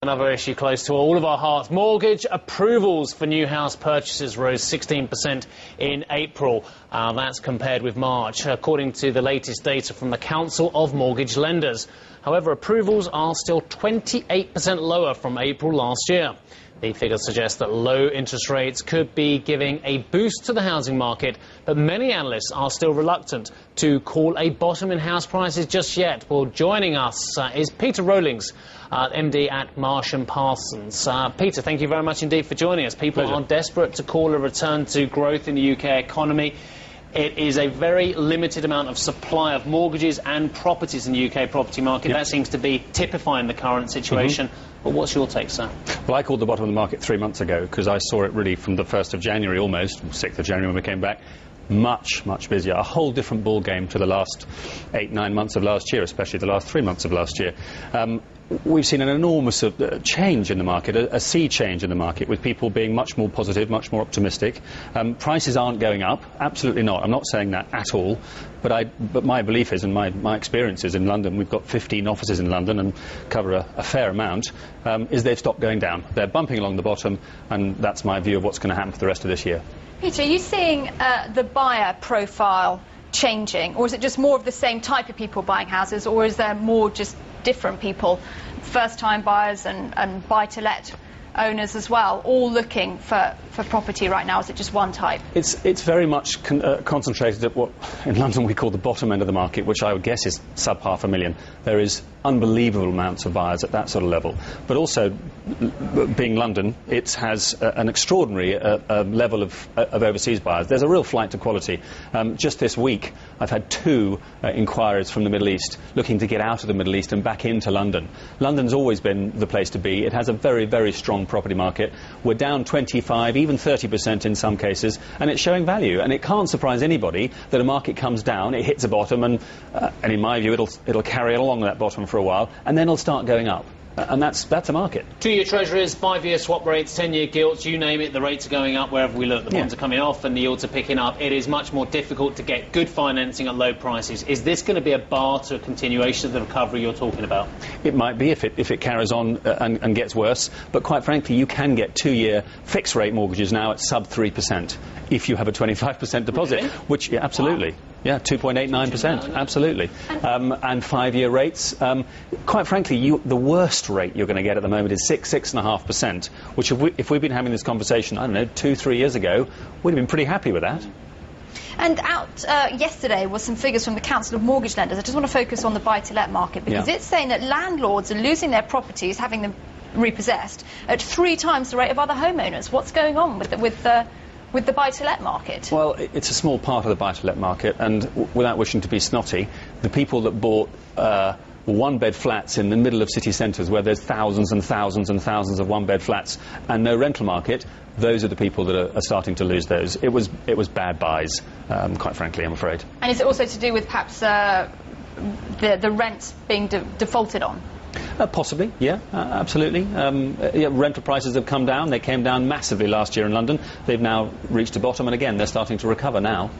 Another issue close to all of our hearts. Mortgage approvals for new house purchases rose 16% in April. That's compared with March, according to the latest data from the Council of Mortgage Lenders. However, approvals are still 28% lower from April last year. The figures suggest that low interest rates could be giving a boost to the housing market, but many analysts are still reluctant to call a bottom in house prices just yet. Well, joining us is Peter Rowlings, MD at Marsh and Parsons. Peter, thank you very much indeed for joining us. People Pleasure. are desperate to call a return to growth in the UK economy. It is a very limited amount of supply of mortgages and properties in the UK property market. Yep. That seems to be typifying the current situation. But what's your take, sir? Well, I called the bottom of the market 3 months ago because I saw it really from the 1st of January almost, 6th of January when we came back, much busier. A whole different ball game to the last 8-9 months of last year, especially the last 3 months of last year. We've seen an enormous change in the market, a sea change in the market, with people being much more positive, much more optimistic. Prices aren't going up, absolutely not. I'm not saying that at all, but my belief is, and my experience is in London, we've got 15 offices in London and cover a fair amount, is they've stopped going down. They're bumping along the bottom, and that's my view of what's going to happen for the rest of this year. Peter, are you seeing the buyer profile changing, or is it just more of the same type of people buying houses, or is there more just different people, first-time buyers and buy-to-let owners as well, all looking for property right now? Is it just one type? It's very much concentrated at what in London we call the bottom end of the market, which I would guess is sub £500,000. There is unbelievable amounts of buyers at that sort of level. But also, being London, it has an extraordinary level of overseas buyers. There's a real flight to quality. Just this week, I've had 2 inquiries from the Middle East looking to get out of the Middle East and back into London. London's always been the place to be. It has a very strong property market. We're down 25, even 30% in some cases, and it's showing value. And it can't surprise anybody that a market comes down, it hits a bottom, and in my view, it'll carry along that bottom for a while, and then it'll start going up. And that's a market. 2-year treasuries, 5-year swap rates, 10-year gilts, you name it, the rates are going up wherever we look. The bonds are coming off and the yields are picking up. It is much more difficult to get good financing at low prices. Is this going to be a bar to a continuation of the recovery you're talking about? It might be if it carries on and gets worse. But quite frankly, you can get 2-year fixed-rate mortgages now at sub 3% if you have a 25% deposit. Really? Which, yeah, absolutely. Wow. Yeah, 2.89%, absolutely. And 5-year rates, quite frankly, the worst rate you're going to get at the moment is 6.5%, which if we'd been having this conversation, I don't know, 2-3 years ago, we'd have been pretty happy with that. And out yesterday was some figures from the Council of Mortgage Lenders. I just want to focus on the buy-to-let market, because it's saying that landlords are losing their properties, having them repossessed, at 3 times the rate of other homeowners. What's going on with the buy-to-let market? Well, it's a small part of the buy-to-let market, and without wishing to be snotty, the people that bought one-bed flats in the middle of city centres where there's thousands and thousands and thousands of one-bed flats and no rental market, those are the people that are starting to lose those. It was bad buys, quite frankly, I'm afraid. And is it also to do with perhaps the rent being defaulted on? Possibly, yeah, absolutely. Rental prices have come down. They came down massively last year in London. They've now reached a bottom, and again, they're starting to recover now.